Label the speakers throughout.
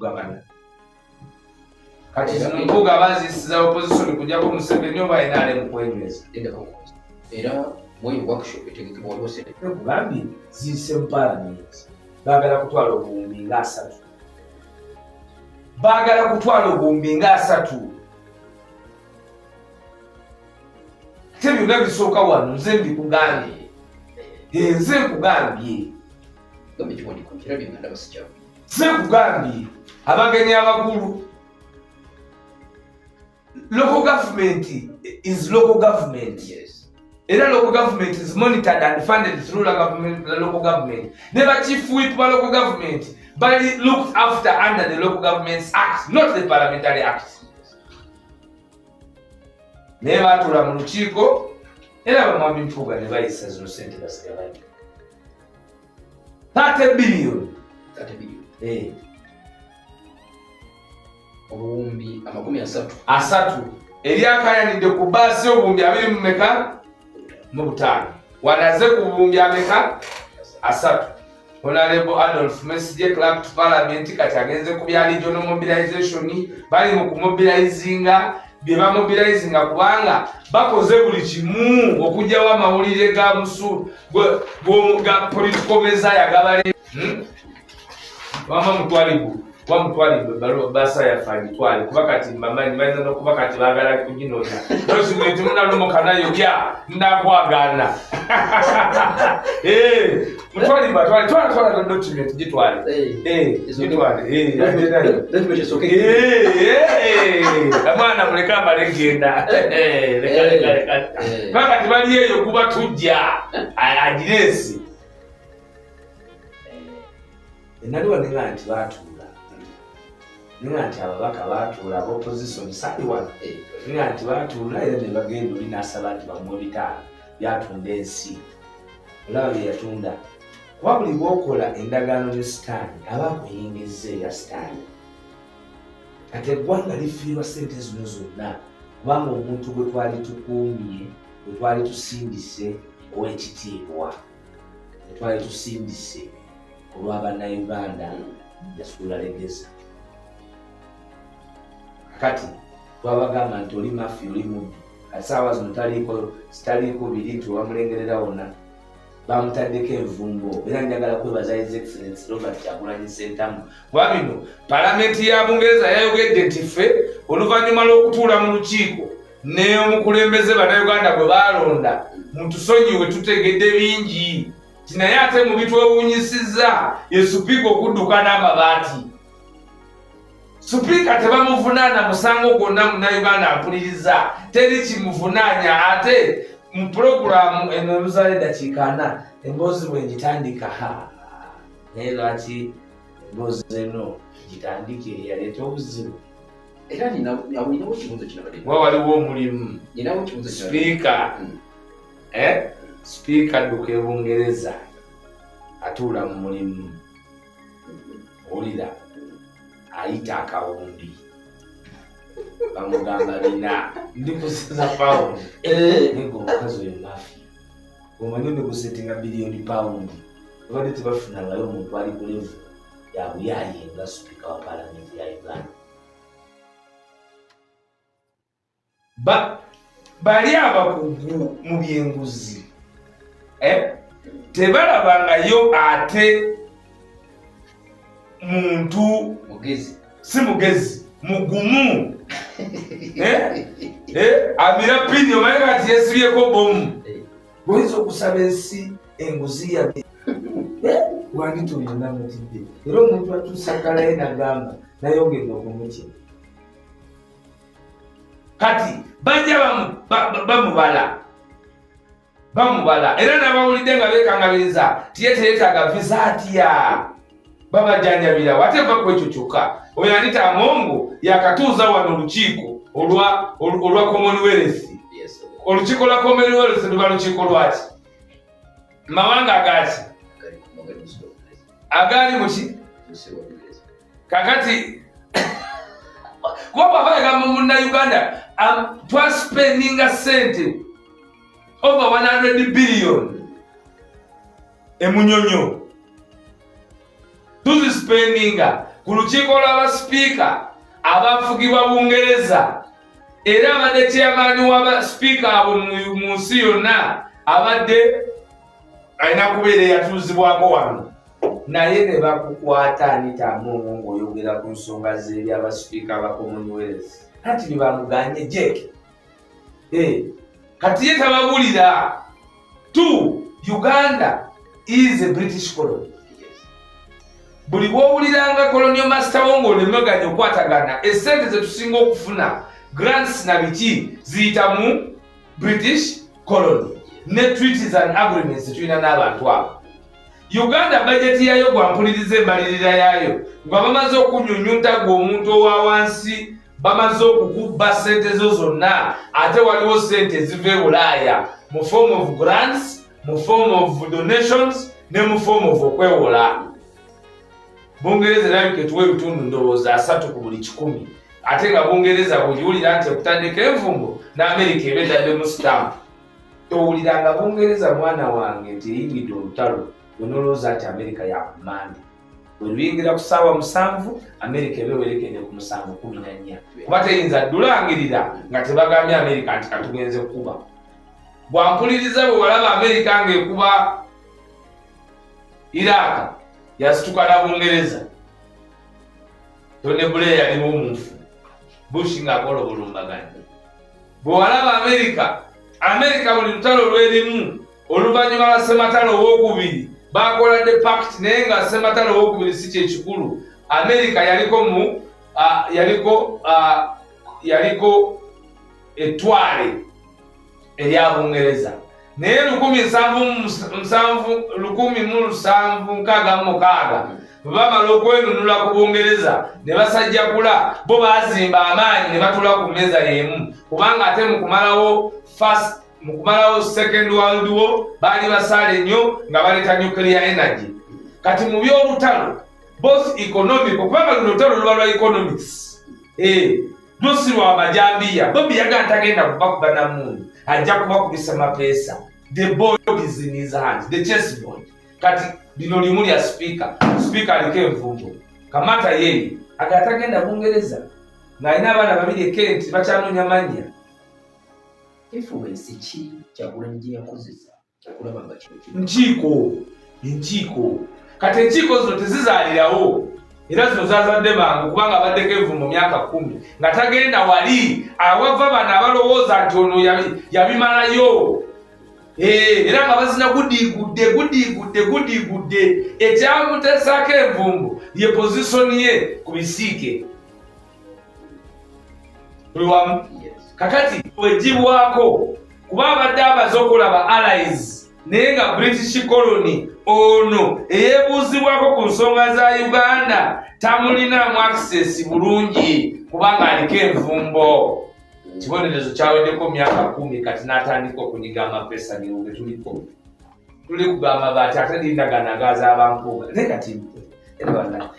Speaker 1: kugabana kati zino mbuga bazisiza opposition kujjako Museveni oba inaale mu kwenyweza
Speaker 2: era mwenye workshop etegekebwa waliwo sente
Speaker 1: kugambye ziyise mu parliament baagala kutwala obuwumbi nga 3 baagala kutwala obuwumbi nga 3 tebyonna bisooka wano nze mbikugambye nze nkugambye nze nkugambye abagenyi abakulu local government is local government.
Speaker 2: Yes.
Speaker 1: Era local government is monitored and funded through the local government. Never chief whip by local government, but it looked after under the Local Governments Act, not the Parliamentary Act. Never to Ramuchiko, era bamwami mpuga ne bayisa zino sente basigabanya 30 billion.
Speaker 2: 30 billion.
Speaker 1: Obuwumbi 3 eryakayanidde ku baasi obuwumbi 25 wanaze ku buwumbi 3. Honorable Adolf Mesije Clark Parliament kati agenze ku bya regional mobilization bali mu kumobilizinga bye bamobilizinga kubanga bakoze buli kimu okujjawo amawulire ga musu ga political meza yagabale wama mutwalibu balo basa yafanyi twali kuba kati mamanyi baina no kuba kati bagala kujinona document muna no mukanayo bya ndakwagana mutwali twala document gitwali
Speaker 2: document is okay
Speaker 1: amana muleka balengenda kati bali eyo kuba tujja ajiresi enaliwa ninganti batula ninganti ababaka batula opposition sali wana ninganti batula era ne bagenda oli nasaba nti bamuwe bitaano byatunda ensi olaba yatunda kuba buli bwokola endagaano ne sitaani abakuyingiza eya sitaani kati eggwanga lifiirwa sente zino zonna kubanga omuntu gwe twali tukuumye gwe twali tusindise ow'ekitiibwa gwe twali tusindise olw'abannayuganda yasula legeza kati twabagamba nti oli mafi oli mubbi asaawa zino sitaliiko biritu wamulengerera wonna bamutaddeko envumbo era njagala kwebaza His Excellency Robert Kyagulanyi Ssentamu kuba bino palamenti ya Bungereza yayogedde nti ffe oluvannyuma lw'okutuula mu lukiiko n'omukulembeze bannayuganda gwe baalonda mutusonyiwe tutegedde bingi naye ate mu bitwewuunyisizza ye Supiika okudduka n'amabaati. Supiika tebamuvunaana musango gwonna munnayuganda ampuliriza teri kimuvunaanya ate mu pulogulaamu eno ebuzaale dakiika 4 emboozi bwe ngitandika naye lwaki emboozi eno gitandike yaleeta obuzibu
Speaker 2: era ninawo kibuuzo kino
Speaker 1: wa waliwo omulimu Supiika Supiika adduka e Bungereza atuula mu mulimu owulira ayita akawumbi bamugamba bina ndikusiza pound nego omukazi oyo mafi omanyi ndikusetinga biliyoni pound obadde tebafunangayo omuntu ali ku levu yabuyaye nga Supiika wa Paalamenti ya Uganda bali abakugu mu byenguzi tebalabangayo ate muntu
Speaker 2: mugezi
Speaker 1: si mugezi mugumu amira pini omanyi kati yesibyeko bomu boyinza okusaba ensi enguzi yabe wandi tulina mutidde era omuntu atusakalaye nagamba nayongedde okumutya kati bajja bamubala era nabawulidde nga bekangabiriza tiye teyeetaaga visa atya babajjanjabira wateeva ku ekyo kyokka oyo anita Amongo yakatuuza wano olukiiko olwa Commonwealth. Olukiiko lwa Commonwealth luba lukiiko lwaki mawanga agaki agali muki kakati kuba bavayagamba munnayuganda twaspendinga sente over 100 billion emunyonyo tuzispendinga ku lukiiko lw'abasipiika abafugibwa Bungereza era abadde chairman w'abasipiika abo mu nsi yonna abadde alina kubeera eyatuuzibwako wano naye ne bakukwata anitaamu ng'oyogera ku nsonga z'ebyabasipiika ba Commonwealth kati ne bamuganye jeke kati ye tababulira. 2 Uganda is a British colony. Buli bw'owuliranga colonial master wo ng'olemeganya okwatagana essente ze tusinga okufuna grants na biki ziyita mu British colony ne treaties and agreements tulina n'abantu abo. Uganda budget yayo gwampuliriza embalirira yayo nga bamaze okunyunyunta gw'omuntu owa wansi bamaze okukubba ssente zo zonna ate waliwo ssente eziva e Bulaaya mu form of grants, mu form of donations ne mu form of okwewola. Bungereza erabika tuwa ebitundu ndowooza 3 ku buli 100 ate nga Bungereza bw'oliwulira nti okutandika envumbo n'Amerika ebedadde mu stamp. Towuliranga Bungereza mwana wange nti eyingidde olutalo onolowooza nti Amerika yakumanda. Bwe luyingira ku ssaawa 7 Amerika eba ewerekedde ku 7:14 kuba teyinza ddulangirira nga tebagambye Amerika nti katugenze kukuba. Bwampuliriza bwe walaba Amerika ng'ekuba Iraq yasituka na Bungereza. Tony Blair yaliwo omunfu Bush ng'akola obulumbaganyi. Bwe walaba Amerika buli lutalo lwerimu oluvannyuma lwa ssematalo ow'okubiri bakola de pact naye nga ssematalo ow'okubiri si kyekikulu. Amerika yaliko ettwale erya Bungereza naye 1766 bamala okwenunula ku Bungereza ne basajjakula bo baazimba amaanyi ne batula ku mmeeza y'emu kubanga ate mu kumalawo second world war baali basaale nnyo nga baleeta nuclear energy. Kati mu by'olutalo both economic kubanga luno olutalo luba lwa economics lusi lwa majambiya Bobi yagala tagenda kubakuba namundu ajja kubakubisa mapeesa. The board is in his hands, the chessboard. Kati lino limu lya speaker aliko envumbo Kamata yeye agatagenda Bungereza ng'alina abaana babiri Kent bakyanoonya mannya.
Speaker 2: Influence ki Kyagulanyi gye yakozesa okulaba nga kino
Speaker 1: enkiiko kati enkiiko zino tezizaalirawo era zino zaazadde bangu kubanga abaddeko envumbo myaka 10 nga tagenda wali awava bano abalowooza nti ono yabimalayo. Era nga bazina gudigudde ekyamuteesako envumbo ye pozisoni ye ku bisiike buli wamu. Kakati wegibwako kuba abadde abaze okulaba allies naye nga British colony ono eyeebuuzibwako ku nsonga za Uganda tamulinaamu access bulungi kubanga aliko envumbo. Kibonerezo kyaweddeko myaka 10 kati n'atandika okunyiga amapeesa niwe tuli kugamba bati ate lindagana agaz'abampuuga naye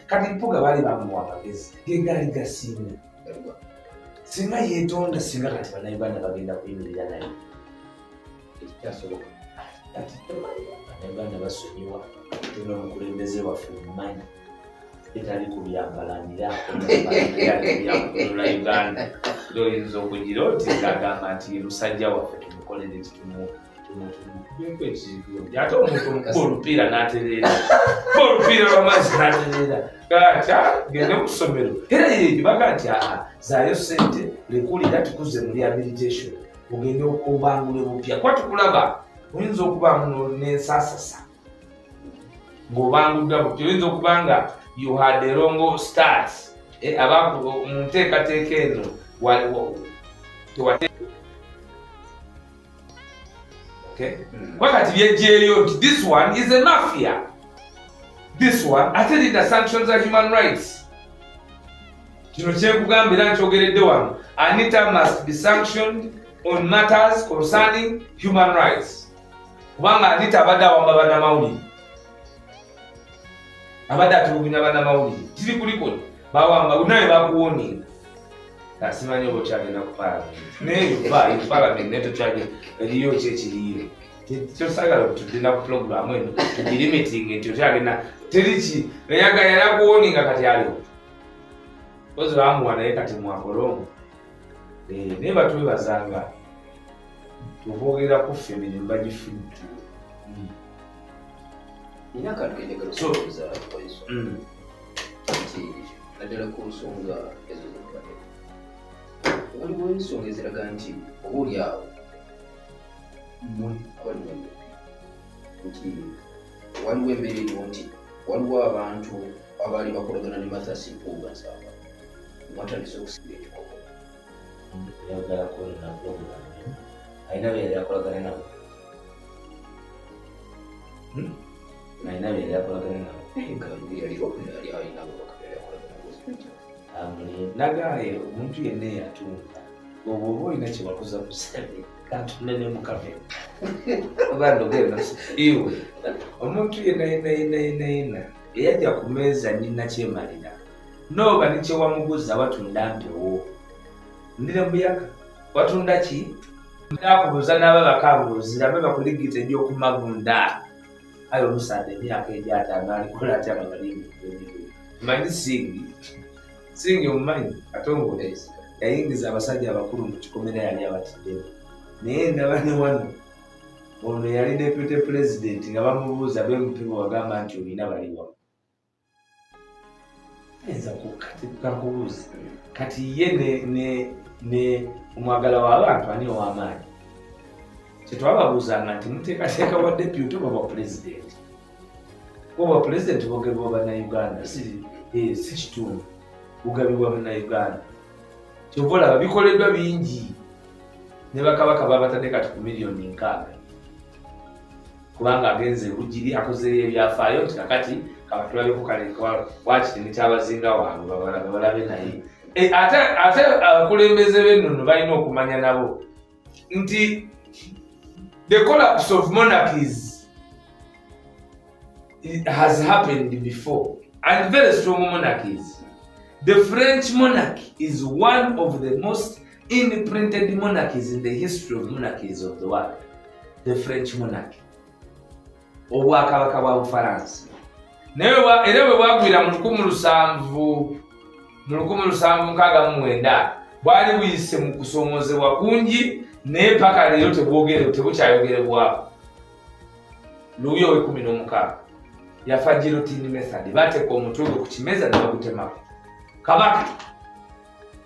Speaker 1: kati mpuuga baali bamuwa amagezi gegaali gasinga singa yeetonda singa kati bannayuganda bagenda kuyimirira naye ekikyasoboka kati bannayuganda basonyiwa tuna omukulembeze waffe mumanyi etali kubyambalanira kubyambalanira Uganda oyinza okugira oti ng'agamba nti musajja waffe tumukolere ate omuntu omukuba olupiira n'atereera olupiira lw'amazzi n'atereera kati gende ku ssomero era yeeyo baga nti zaayo ssente lekulira tukuze mu rehabilitation ogende obangule bupya kuba tukulaba oyinza okuba n'ensaasasa ng'obanguddwa butya oyinza okuba nga you had a wrong start mu nteekateeka eno wakati byejjeeyo nti this one is a mafia. This one ate linda sanctions za human rights. Kino kyekugambira nkyogeredde wano. Anita must be sanctioned on matters concerning human rights. Kubanga Anita abadde awamba bannamawulire. Abadde atulugunya bannamawulire. Kiri kuliko bawamba naye bakuwoninga. Simanyi oba okyagenda ku Parliament. Naye Parliament naye tokyagenda eriyo kyekiriyo. Kyosagala tutudde ku program eno tugirimitinga nti okyagenda teriki eyagala kuwoninga kati aliwo Bozi bamuwa naye kati mwakolongo. Naye batwebazanga tukwogera ku ffe emirimu bagifudde.
Speaker 2: Nina akantu kenjagala okubuuza Waiso nti naddala ku nsonga ezo z'obulwadde waliwo ensonga eziraga nti obaolyawo mmwe abali nti waliwo embeera eriwo nti waliwo abantu abaali bakolagana ne Martha Simpouga Nsamba mwatandise okusimba ekikoko.
Speaker 1: Yagala kukolera program ayina bye yali akolagana nabo. Ayina bye yali akolagana nabo. Nagaye omuntu yenna eyatunga oba oba olina kyewakuza kusabe katunene mukame obandogenda iwe omuntu yenna eyajja ku meeza nina kyemalira nooba nikyewamuguza watunda mpewo ndire mbuyaga watunda ki nakubuuza n'ababaka abuuzira be bakuligita ebyokumagunda ayo omusaadde emyaka egyataano alikola atya ababalimi manyi singi omumanyi atongole yayingiza abasajja abakulu mu kikomera yali abatiddemu naye ndaba ne wano ono yali deputy president nga bamubuuza bemupibo wagamba nti olina baliwa ayinza kakubuuza kati ye ne omwagala w'abantu ani ow'amaanyi kyetwababuuzanga nti muteekateeka wa deputy oba bwa president oba president bogebwa bannayuganda si kitundu bugabibwa bannayuganda kyova olaba bikoleddwa bingi ne bakabaka babatadde kati ku miliyoni 6 kubanga agenze bugiri akozeeyo ebyafaayo nti kakati kabatulabeko kaleka wakitini kyabazinga waabwe balabe naye ate abakulembeze b'ennono balina okumanya nabo nti the collapse of monarchies has happened before and very strong monarchies. The French monarchy is one of the most imprinted monarchies in the history of monarchies of the world. The French monarchy. Obwakabaka bwa Bufaransa. Naye era bwe bwagwira mu 1769 bwali buyise mu kusoomozebwa kungi naye paka leero tebukyayogerebwako. Luuyo we 16 yafa guillotine method bateeka omutwe gwe ku kimeza ne bagutemako. Kabaka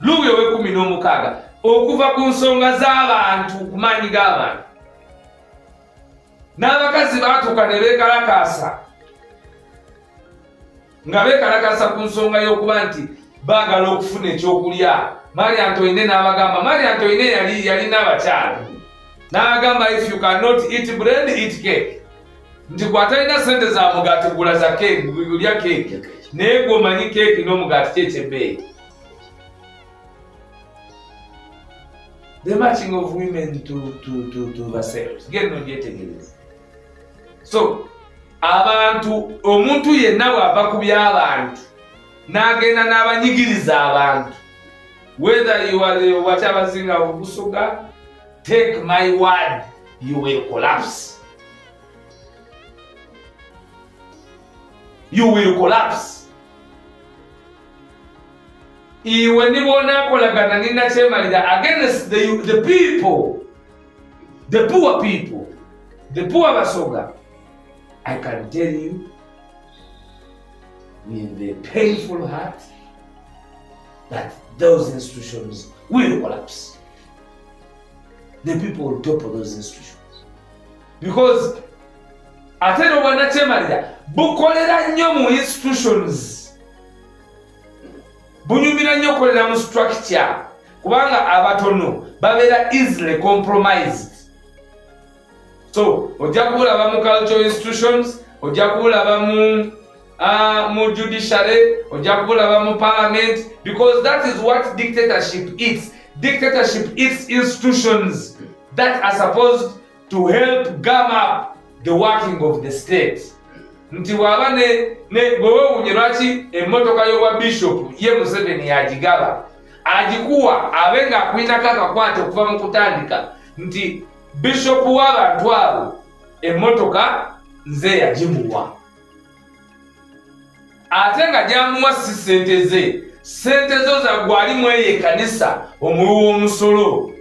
Speaker 1: Luuyo we 16 okuva ku nsonga z'abantu ku maanyi g'abantu n'abakazi baatuuka ne beekalakaasa nga beekalakaasa ku nsonga y'okuba nti baagala okufuna ekyokulya. Marie Antoinette n'abagamba, Marie Antoinette yalina abakyala n'abagamba if you cannot eat bread eat cake, nti bw'atalina sente za mugaati gula za cake gulya cake naye gw'omanyi cake n'omugaati kyekyebeeyi. The marching of women to themselves. Get no gyetegereza. So omuntu yenna bw'ava ku by'abantu n'agenda n'abanyigiriza abantu, whether you are wakyabazinga obusoga, take my word, you will collapse. You will collapse. Iwe nibonaakolagana nina kyemalira against the people, the poor people, the poor basoga. I can tell you with a painful heart that those institutions will collapse. The people will topple those institutions. Because ate no bwana kyemalira bukolera nnyo mu institutions, bunyumira nnyo kolera mu structure kubanga abatono babeera easily compromised. So ojja kulaba mu cultural institutions, ojja kulaba mu judiciary, ojja kulaba mu parliament, because that is what dictatorship is. Dictatorship is institutions that are supposed to help gum up the working of the state. Nti waba bwewewunye lwaki emmotoka y'obwa bishop ye Museveni yagigaba agikuwa abe nga akwinako akakwate okuva mu kutandika nti bishop w'abantu abo emmotoka nze yagimuwa ate nga gyamuwa si ssente ze sente zo za gwali mweye kanisa omuwi omusolo.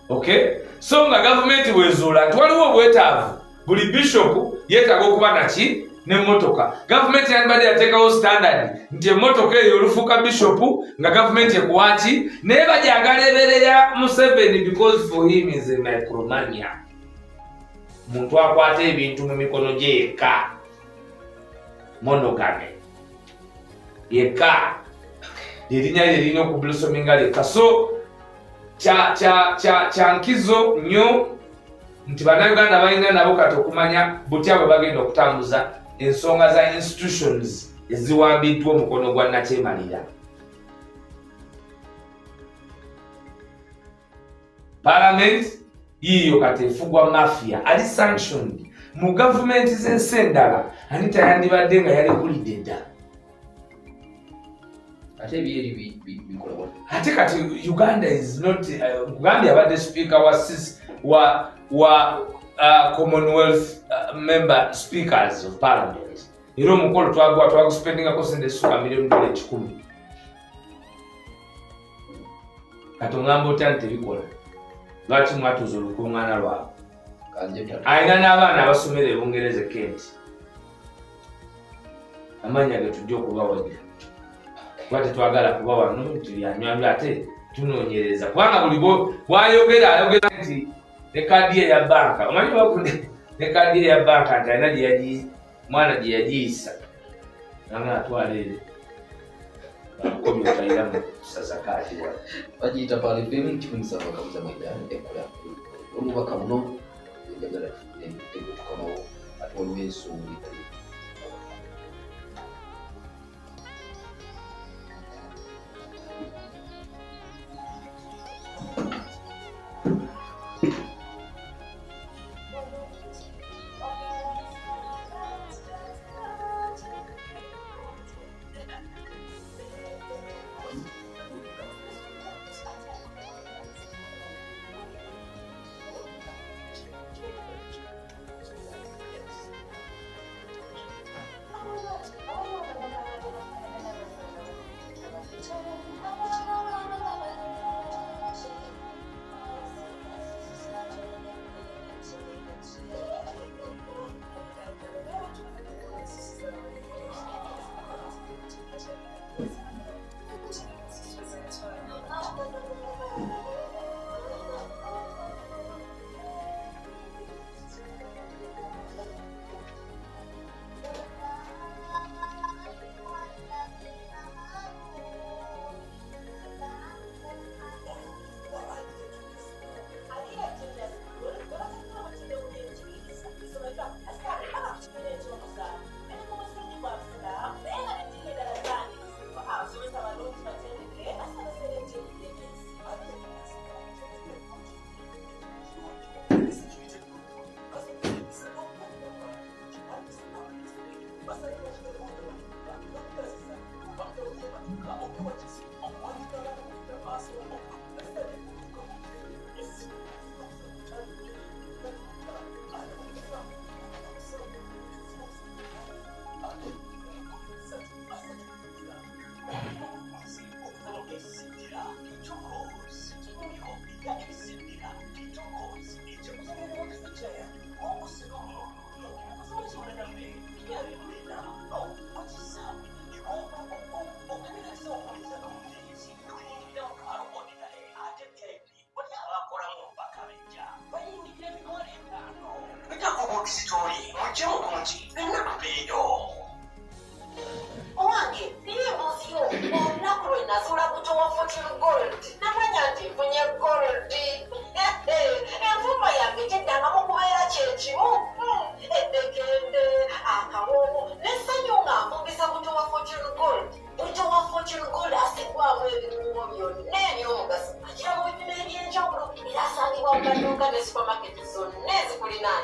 Speaker 1: Okay? So nga government bwezuula nti waliwo obwetaavu buli bishop yeetaaga okuba naki n'emmotoka. Government yandibadde yateekawo standard nti emmotoka eyo olufuuka bishop nga government ekuwaaki naye bajanga leebere ya Museveni because for him is a micromania. Muntu akwata ebintu mu mikono gye yekka. Monogamy. Yekka. Erinnya lye lirina okublosominga lekka. So kya nkizo nnyo nti bannayuganda balina nabo kati okumanya butya bwe bagenda okutambuza ensonga za institutions eziwambiddwa omukono gwa Nakyemalira. Parliament yiyo kati efugwa mafia ali sanctioned mu gavumenti z'ensi endala ani tayandibadde nga yalekulidde dda. Ate kati Uganda is not Uganda abadde speaker wa Commonwealth member speakers of parliament. Era omukolo twaguspendingako sente essuka $1,000,000. Kati ongamba otya nti tebikola. Lwaki mwatuuza olukuŋŋaana lwabwe? Alina n'abaana abasomera ebungereza Kent. Amannya ge tujja okubawadde. Kuba tetwagala kuba wano tuyanywambye ate tunoonyereza. Kubanga buli bw'ayogera nti ne kaadi ye ya banka. Omanyi bakunde ne kaadi ye ya banka nti alina mwana gye yagiyisa. Nanga atwala ere. Bakomye okayira mu kusaza kaadi wa.
Speaker 2: Bagiyita Parliament kimunisaba kabuza Maidani ekola. Olubaka buno njagala tukomawo ate waliwo ensonga.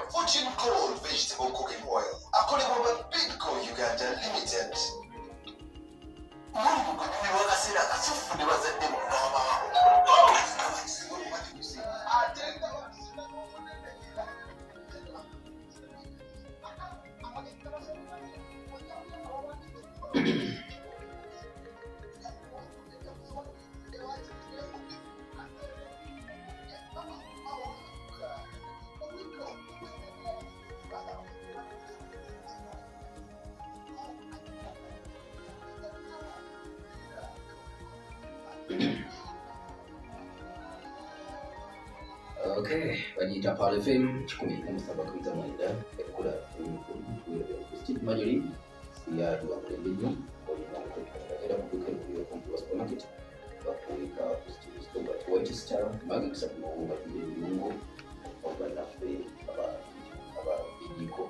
Speaker 3: Fortune Gold Vegetable Cooking Oil, akolebwa by Bidco Uganda Limited.
Speaker 2: Okay, bagiyita Pal FM 107.9 ekkola Steve Majori siyaatu bakulembedde olina okutegeera ku duka ekulira kumpi wa supermarket bakuulika Steve Store at White Star magisa kuno batudde ebirungo obanaffe ababijiko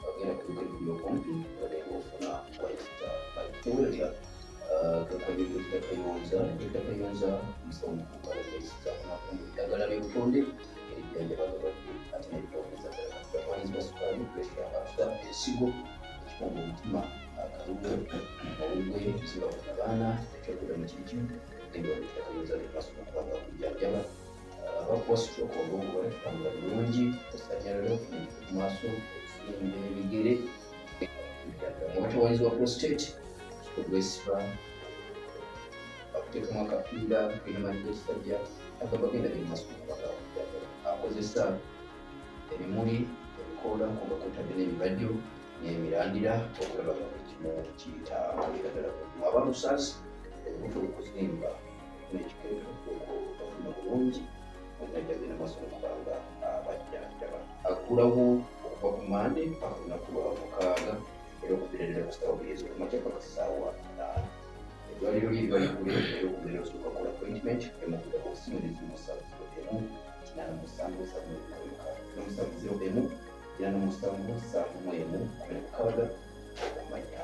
Speaker 2: bagenda ku duka ekulira kumpi balenga ofuna White Star bakitewulira kakayonza musomo kukalagesiza kunakumbu eddagala ly'obutonde erijjanjaba abalwadde ate n'ebitongeza batwalizibwa sukaali puresha abafuta ensigo ekikonga omutima akalulu obugwe zibafuna baana ekyokulya mu kiri kimu endwadde kakayonza nemasoma kubanga kujjanjaba abakuwa stroke obwongo baletutambula bulungi osanyalala ofuna ekifo mu maaso okusimba ebigere nga batawanyizibwa prostate ogwesiba bakutekamu akapiira kaimanyi gekisajja agamba genda birimasoma akozesa ebimuli ebikoola kuba kwetadde n'ebibajjo n'emirandira okulaba nga kimu kiyita akalira ddala abamusasi obuto okuzimba n'ekikeeto okufuna bulungi onajja genda masoma kubanga abajjanjaba akulawo okuva ku mande paka lunaku lwa mukaaga era okubeerera kusaba buyezi okumakya paka ssaawa 8 eddwaliro lye libaligule era okubeera osooka kola appointment emukuda ku simu nezimusanvu emu kinana musanvu samu nomusanvu 0 emu kinana musanvu samu emu kumi mukaaga okumanya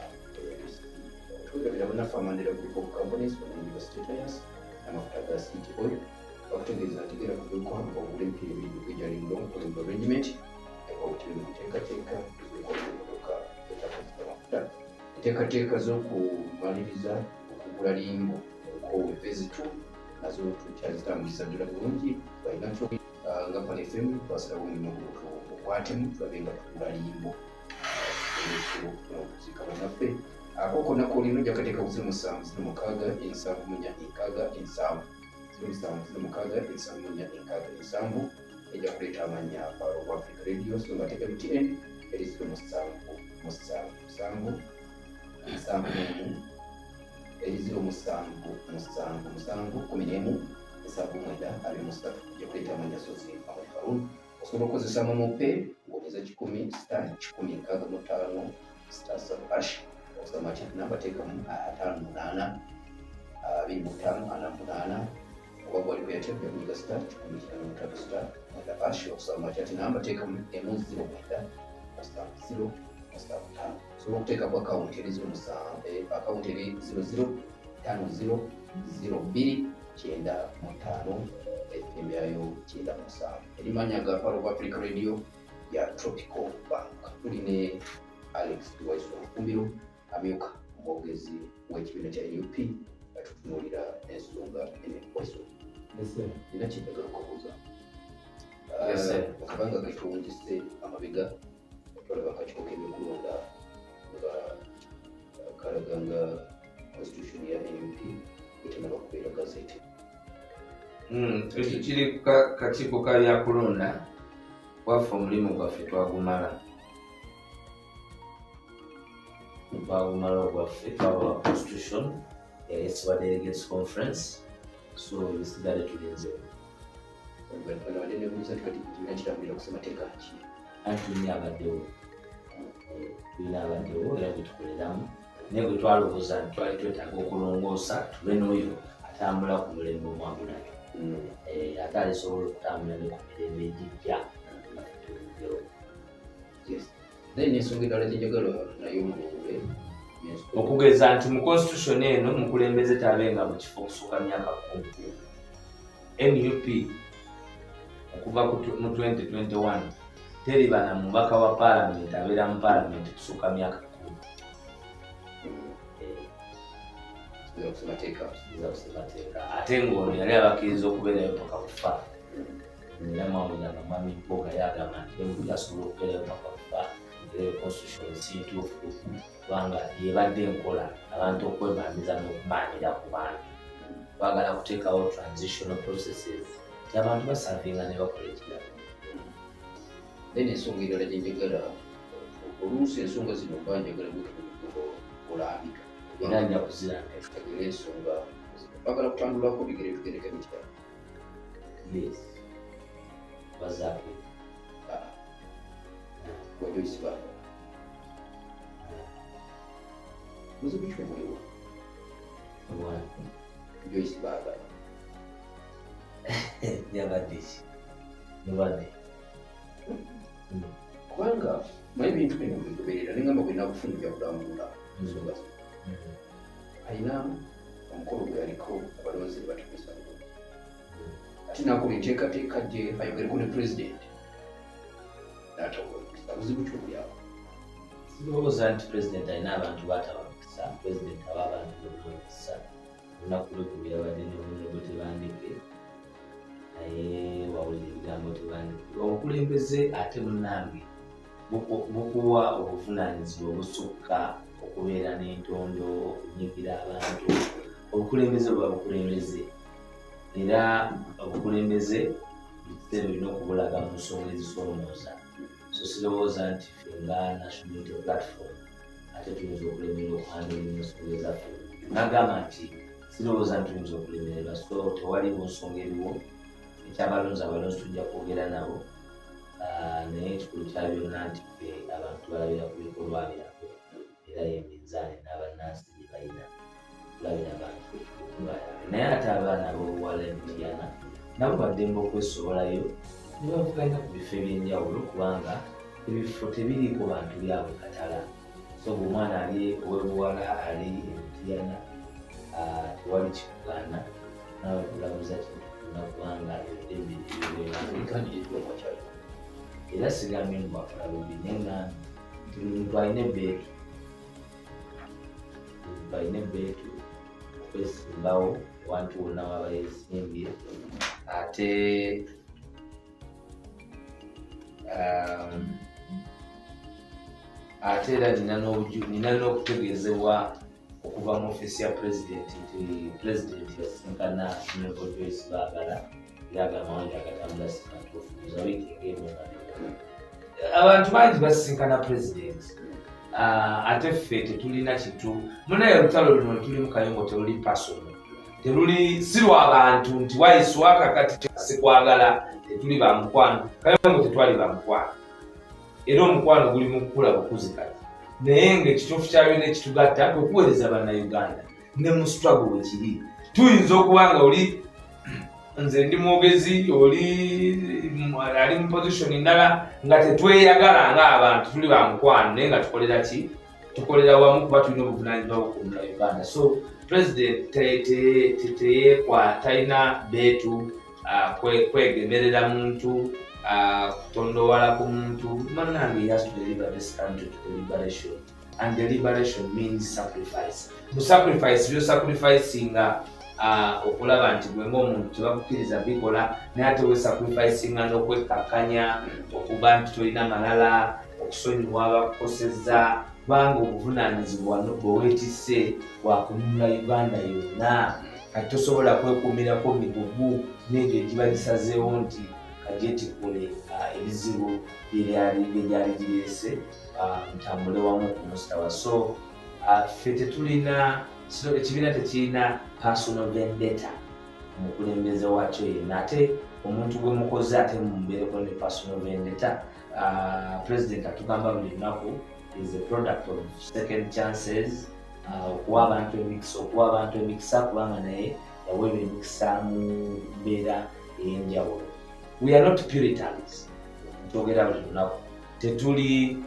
Speaker 2: twegabira banafu Mandela Group of Companies for University Tires n'amafuta ga City Oil bakutegeeza ntegera ku dduka obugula emipira ebiri okwejalinga omukolimba regiment okutiri mu nteekateeka ezikola emmotoka etakozesa mafuta enteekateeka z'okumaliriza okugula limbo okowe phase 2 nazo tukyazitambulisa ddala bulungi balina nga Pal FM twasalawo omulimu okwatemu tulabe nga tugula limbo okuzika banaffe akoko nako olina ojja kateeka ku 0776 ejja kuleeta amanya Power of Africa Radio so nga teeka MTN eri 0777 ejja kuleeta amanya sozi amafarun osobola okukozesa momope ng'ogeza 10*165*7# osoma chat namba teekamu 58 25 oba bwali bweyatya byakuyiga star 10*3* osoma chat namba teekamu emu 09 osobola okuteekaku akawunti eri 00500295 FM yayo 97 erimanya ga Power of Africa Radio ya Tropical Bank tuline Alex Waiso Fumbiro amyuka omwogezi w'ekibiina kya UP atutunuulira ensonga enekwaso nina kyendagala okubuuza akabanga ketwongese amabega tolaba akakiiko k'ebyokulonda nga kalaga nga constitution ya UP etenaba kubeera gazeti
Speaker 1: ekyo kiri kakiiko ka byakulonda waffe omulimu gwaffe twagumala ogwaffe twabawa constitution yayesibwa delegates conference so bisigale tulinze tulina abaddewo era bwetukoleramu naye bwe twalowooza nti twali twetaaga okulongoosa tube n'oyo atambula ku mulembe omwamu nayo ate alisobola okutambula ne ku mirembe egijja
Speaker 2: then ensonga endala gyenjagala nayo mubuule
Speaker 1: okugeza nti mu constitution eno mukulembeze tabenga mu kifo okusooka myaka 10 NUP okuva mu 2021 teriba na mubaka wa parliament abeera mu parliament kusooka myaka 10 ate ng'ono yali abakkiriza okubeerayo paka kufa era mwami mpoga yagamba nti emuntu asobola okubeerayo paka kufa eyo constitution sintuufu kubanga yebadde enkola abantu okwebamiza n'okumaanira ku bantu twagala kuteekawo transitional processes abantu basavinga ne bakola ekirala
Speaker 2: then ensonga endala gyenjagala oluusi ensonga zino mba njagala olambika
Speaker 1: era nja kuziranga
Speaker 2: tegera ensonga bagala kutambulako bigere tugereke bitya
Speaker 1: bazaako
Speaker 2: kwa Joyce Baba muzibu ky'omuliwo Joyce Baba
Speaker 1: yabadde ki mubadde
Speaker 2: kubanga naye ebintu bino bigoberera nengamba bwena bufunira kulambula nsonga alina omukolo gwe yaliko abalonzi batumisa ate nakola enteekateeka gye ayogereko ne pulezidenti n'atakola buzibu ky'obulyawo
Speaker 1: sirowooza nti pulezidenti alina abantu baataba mukisa pulezidenti aba abantu bemukisa olunaku lwe kubi yabadde nemunogo tebandike naye wawulira ebigambo tebandike obukulembeze ate munnange bukuwa obuvunaanyizibwa obusukka okubeera n'entondo okunyigira abantu obukulembeze buba bukulembeze era obukulembeze bukiseera olina okubulaga mu nsonga ezisoomooza so sirowooza nti ffe nga national unity platform ate tuyinza okulemerera okuhandulira ensonga ezaffe nagamba nti sirowooza nti tuyinza okulemererwa so tewaliwo nsonga eriwo ekyabalonzi abalonzi tujja kwogera nabo naye ekikulu kya byonna nti ffe abantu balabira ku bikolwa byabwe era yeminzaani n'abannansi gye balina kulabira abantu bikolwa byabwe naye ate abaana b'obuwala emitiana nabo baddembe okwesobolayo ne bavuganya ku bifo ebyenjawulo kubanga ebifo tebiriiko bantu byabwe katala so bw'omwana ali ow'ebuwala ali emitiana tewali kikugaana nawe kulabuza kintukuna kubanga eddembe lyebwenakyalo era sigambye mubakala bubi nenga twaine ebbeetu okwesimbawo wantu wonna waba yesimbye ate era nina n'okutegeezebwa okuva mu ofiisi ya pulezidenti nti pulezidenti yasinkana Honorable Joyce Baagala yagamba nti agatambula sinatuufuza wiiki ng'emu abantu bangi basisinkana pulezidenti ate ffe tetulina kitu munaye olutalo luno tuli mu kayongo teluli pasono teluli si lw'abantu nti wayiswaka kati sikwagala tetuli bamukwano kayongo tetwali bamukwano era omukwano guli mu kukula bukuzi kati naye ng'ekituufu kya byonna ekitugatta okuweereza bannayuganda ne mu struggle wekiri tuyinza okuba nga oli nze ndi mwogezi oli ali mu position endala nga tetweyagala ng'abantu tuli bamukwano naye nga tukolera ki tukolera wamu kuba tulina obuvunaanyizibwa bw'okukunula Uganda so president talina beetu kwegemerera muntu kutondowala ku muntu mannange he has to deliver this country to the liberation and the liberation means sacrifice mu sacrifice byo sacrificinga okulaba nti gwe ng'omuntu tebakukkiriza bikola naye ate we sacrificinga n'okwekkakkanya okuba nti tolina malala okusonyiwa abakukosezza kubanga obuvunaanyizibwa bwe weetisse bwakununula Uganda yonna kati tosobola kwekuumirako migugu n'egyo egiba gisazeewo nti kajetikule ebizibu byali gireese ntambule wamu okumustawa so ffe tetulina ekibiina tekirina personal vendetta omukulembeze wakyo yenna ate omuntu gwe mukoze ate mumubeereko ne personal vendetta president atugamba buli lunaku is a product of second chances okuwa abantu emikisa kubanga naye yaweebwa emikisa mu mbeera ey'enjawulo we are not Puritans ntogera buli lunaku tetuli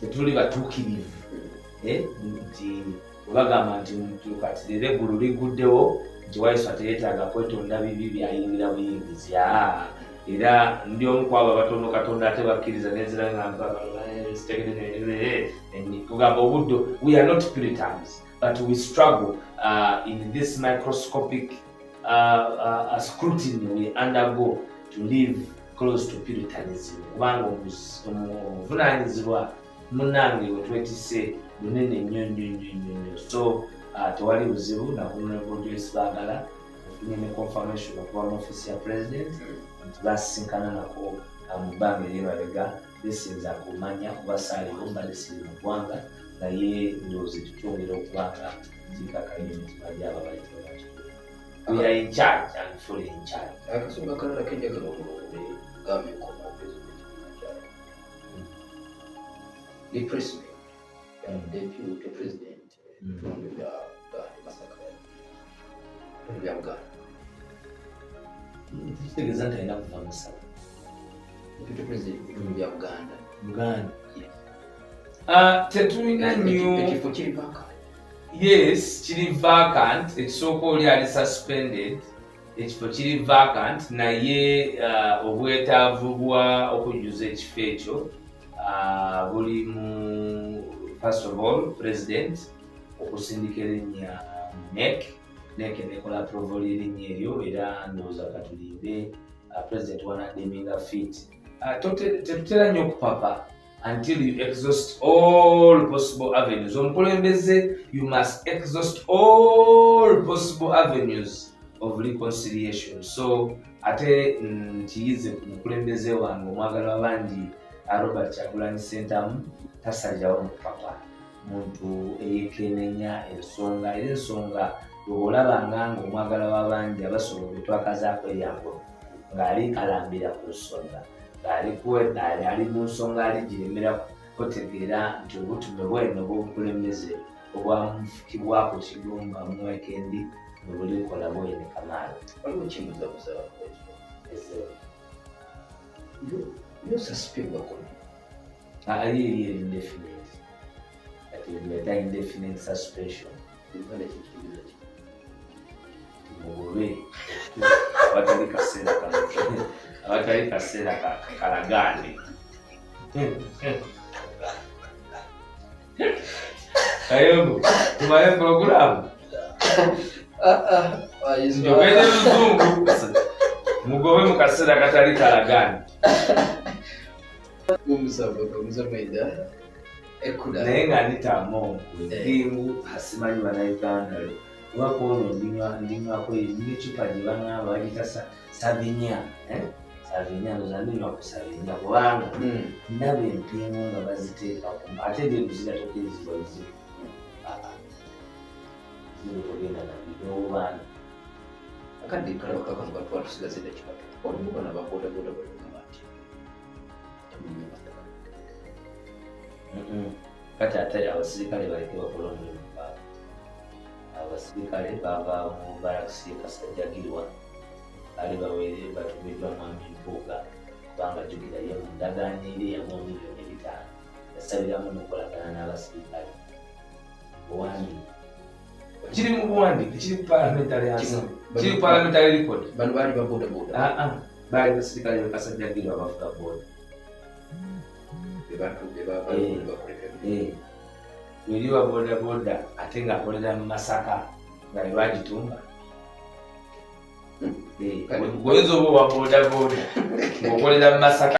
Speaker 1: tetuli batuukirivu nti bagamba nti muntu kati leero eggulu liguddewo nti Wayiso teyeetaaga kwetonda bibi byayingira buyingizi era ndi omu kwabo abatondo Katonda ate bakkiriza nezira tugamba obuddo we are not Puritans but we struggle in this microscopic scrutiny we undergo to live close to Puritanism kubanga obuvunaanyizibwa munnange wetwetise bunene nnyo so tewali buzibu na Honorable Joyce Baagala ofunye ne confirmation okuva mu ofiisi ya president nti basisinkana nako mu bbanga eryemabega lisinza kumanya kuba saaliwo mbadde siri mu ggwanga naye ndowooza tukyongera okuba nga kikakanya emitima gy'abo abayitibwa bakyo we are in charge and fully in charge.
Speaker 2: Akasonga akalala kenjagala okulonde gambe nkomo president Manjari. Replacement deputy president tulonde bya Masaka bya Uganda.
Speaker 1: Kitegeeza nti alina kuva Masaka.
Speaker 2: Deputy president bya Uganda.
Speaker 1: Tetulina nnyo.
Speaker 2: Ekifo kiri vacant.
Speaker 1: Yes, kiri vacant. Ekisooka oli ali suspended. Ekifo kiri vacant naye obwetaavu bwa okujjuza ekifo ekyo buli mu first of all president okusindika erinnya NEC nekola approval erinnya eryo era ndowooza katulinde president wanademinga fit. Tetutera nnyo okupapa until you exhaust all possible avenues. Omukulembeze, you must exhaust all possible avenues of reconciliation. So ate nkiyize ku mukulembeze wange omwagalwa bangi Robert Kyagulanyi Ssentamu tasalirawo mupapa muntu eyekenenya ensonga era ensonga olabanga nga omwagala w'abangi abasobola betwakazaako eryango ng'ali kalambira ku nsonga ali mu nsonga aligiremera otegeera nti obutume bweno bw'obukulembeze obwamufukibwako kigumba mu wekendi nebulikola bwene kamaala.
Speaker 2: Waliwo kimuzabuza yo suspendwa kono
Speaker 1: ali indefinite ati leta indefinite suspension
Speaker 2: Uganda kikibuza ki
Speaker 1: mugobe abatali kaseera kalagane Kayogo tumaye programu njogede luzungu mugobe mu kaseera katali kalagane
Speaker 2: Maida ekula
Speaker 1: naye nga nditamu endimu asimanyi bannayuganda lwakuono ndinywako n'ecupa gye baŋŋamba bagita savinya ndoza ndinywa ku savinya kubanga ndaba empimu nga baziteeka ate ebyekuzira tokirizibwa bizibu zirikugenda nabinobubaana
Speaker 2: akadde kalabakakano katwatusigaze dakika olumubana babodaboda balugamba nti
Speaker 1: kati ate abasirikale baleke bakola omulimu gwabwe. Abasirikale bava mu barakisi Kasajjagirwa ali bawere batumiddwa mwami Mpuuga kubanga jjukira ye mu ndagaano eri yamu miliyoni 5 yasabiramu n'okukolagana n'abasirikale. Buwandiike kiri mu buwandiike kiri ku parliamentary answer kiri ku parliamentary record.
Speaker 2: bano baali babodaboda
Speaker 1: baali basirikale be Kasajjagirwa abavuga booda weri wa bodaboda ate ng'akolera mu Masaka nga lwagitumba goyinza oba owa bodaboda ng'okolera mu Masaka